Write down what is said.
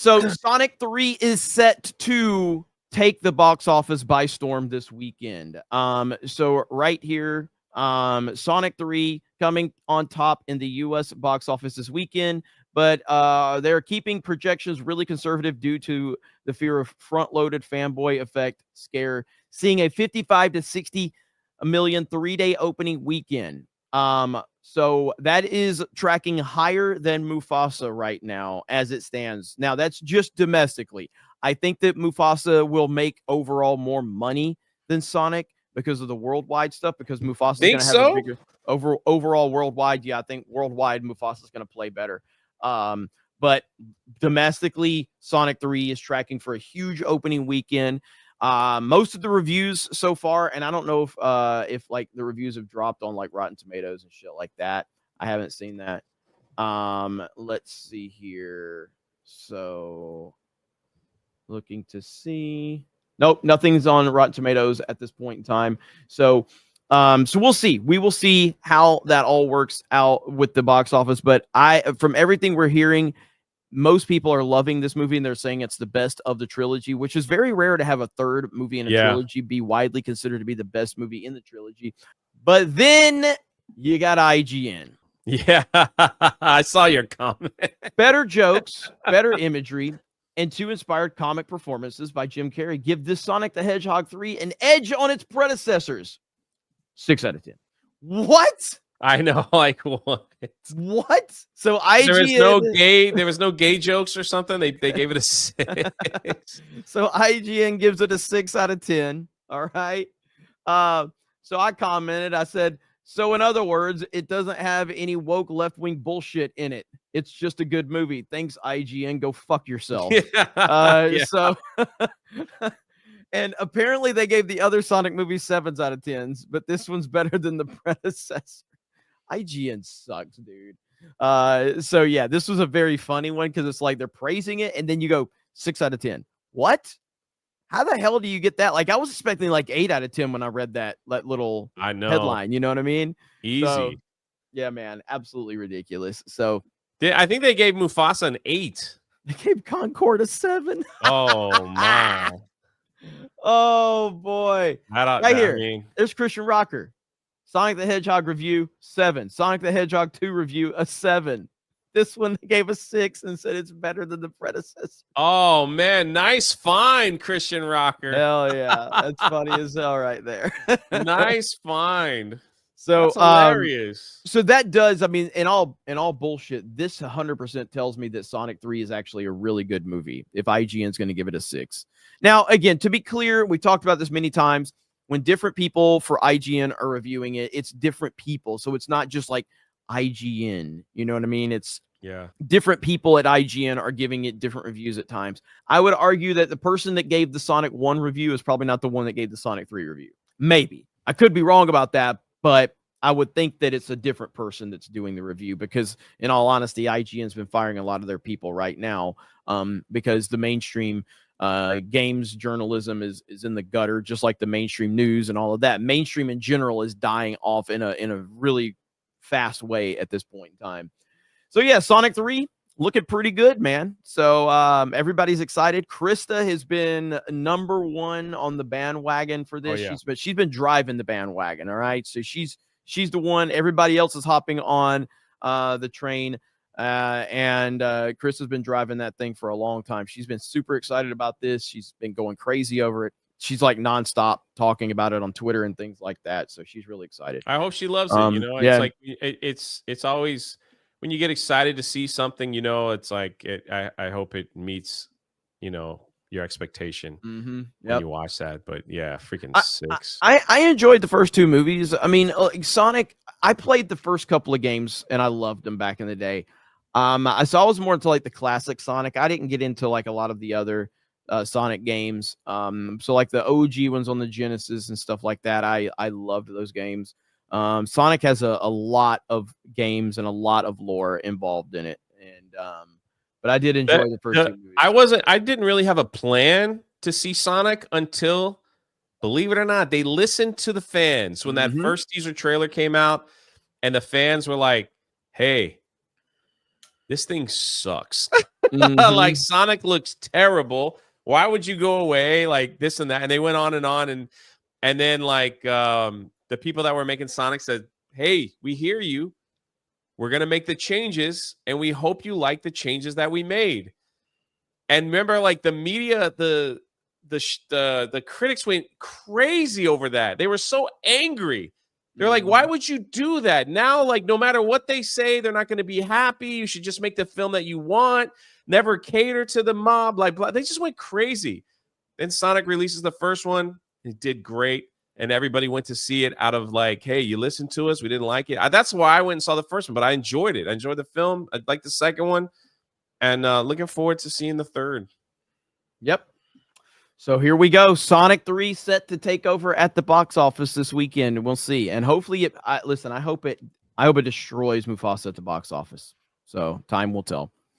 So Sonic 3 is set to take the box office by storm this weekend. So right here, Sonic 3 coming on top in the US box office this weekend, but they're keeping projections really conservative due to the fear of front-loaded fanboy effect scare, seeing a 55 to 60 million 3-day opening weekend. So that is tracking higher than Mufasa right now as it stands. Now that's just domestically. I think that Mufasa will make overall more money than Sonic because of the worldwide stuff, because Mufasa is going to have a bigger overall worldwide. Yeah, I think worldwide Mufasa is going to play better. But domestically, Sonic 3 is tracking for a huge opening weekend. Most of the reviews so far, and I don't know if like the reviews have dropped on like Rotten Tomatoes and shit like that. I haven't seen that. Let's see here. So looking to see. Nope, nothing's on Rotten Tomatoes at this point in time. So we'll see. We will see how that all works out with the box office. But from everything we're hearing, most people are loving this movie and they're saying it's the best of the trilogy, which is very rare to have a third movie in a trilogy be widely considered to be the best movie in the trilogy. But then you got IGN. Yeah, I saw your comment. Better jokes, better imagery, and 2 inspired comic performances by Jim Carrey give this Sonic the Hedgehog 3 an edge on its predecessors. 6 out of 10. What? I know, like what? What? So IGN, there was no gay jokes or something. They gave it a 6. So IGN gives it a 6 out of 10. All right. So I commented. I said, so in other words, it doesn't have any woke left-wing bullshit in it. It's just a good movie. Thanks, IGN. Go fuck yourself. Yeah. So. And apparently they gave the other Sonic movies 7s out of 10s, but this one's better than the predecessor. IGN sucks, dude. So yeah, this was a very funny one because it's like they're praising it, and then you go 6 out of 10. What? How the hell do you get that? Like I was expecting like 8 out of 10 when I read that little headline. You know what I mean? Easy. So, yeah, man, absolutely ridiculous. So I think they gave Mufasa an 8. They gave Concord a 7. Oh my. Oh boy. Right here. I mean, there's Christian Rocker. Sonic the Hedgehog review, 7. Sonic the Hedgehog 2 review, a 7. This one gave a 6 and said it's better than the predecessor. Oh man, nice find, Christian Rocker. Hell yeah. That's funny as hell right there. Nice find. So that's hilarious. So that does, I mean, in all bullshit, this 100% tells me that Sonic 3 is actually a really good movie if IGN's going to give it a 6. Now, again, to be clear, we talked about this many times. When different people for IGN are reviewing it, it's different people. So it's not just like IGN. You know what I mean? It's different people at IGN are giving it different reviews at times. I would argue that the person that gave the Sonic 1 review is probably not the one that gave the Sonic 3 review. Maybe. I could be wrong about that, but I would think that it's a different person that's doing the review because, in all honesty, IGN's been firing a lot of their people right now because the mainstream games journalism is in the gutter, just like the mainstream news and all of that. Mainstream in general is dying off in a really fast way at this point in time. So yeah, Sonic 3 looking pretty good, man. So everybody's excited. Krista has been number 1 on the bandwagon for this. She's been driving the bandwagon. All right, so she's the one. Everybody else is hopping on the train. And Chris has been driving that thing for a long time. She's been super excited about this. She's been going crazy over it. She's like nonstop talking about it on Twitter and things like that. So she's really excited. I hope she loves it. You know, it's like it's always when you get excited to see something, you know, it's like I hope it meets, you know, your expectation when you watch that. But yeah, freaking 6. I enjoyed the first 2 movies. I mean, Sonic, I played the first couple of games and I loved them back in the day. So I was more into like the classic Sonic. I didn't get into like a lot of the other Sonic games. So like the OG ones on the Genesis and stuff like that. I loved those games. Sonic has a lot of games and a lot of lore involved in it. And but I did enjoy the first 2 movies. I didn't really have a plan to see Sonic until, believe it or not, they listened to the fans when that first teaser trailer came out, and the fans were like, "Hey, this thing sucks. Like Sonic looks terrible. Why would you go away? Like this and that. And they went on. And then like the people that were making Sonic said, hey, we hear you. We're going to make the changes. And we hope you like the changes that we made. And remember, like the media, the critics went crazy over that. They were so angry. They're like, why would you do that? Now, like, no matter what they say, they're not going to be happy. You should just make the film that you want. Never cater to the mob. Like, they just went crazy. Then Sonic releases the first one. It did great. And everybody went to see it out of like, hey, you listened to us. We didn't like it. That's why I went and saw the first one, but I enjoyed it. I enjoyed the film. I liked the second one. And looking forward to seeing the third. Yep. So here we go. Sonic 3 set to take over at the box office this weekend. We'll see. And hopefully I hope it destroys Mufasa at the box office. So time will tell.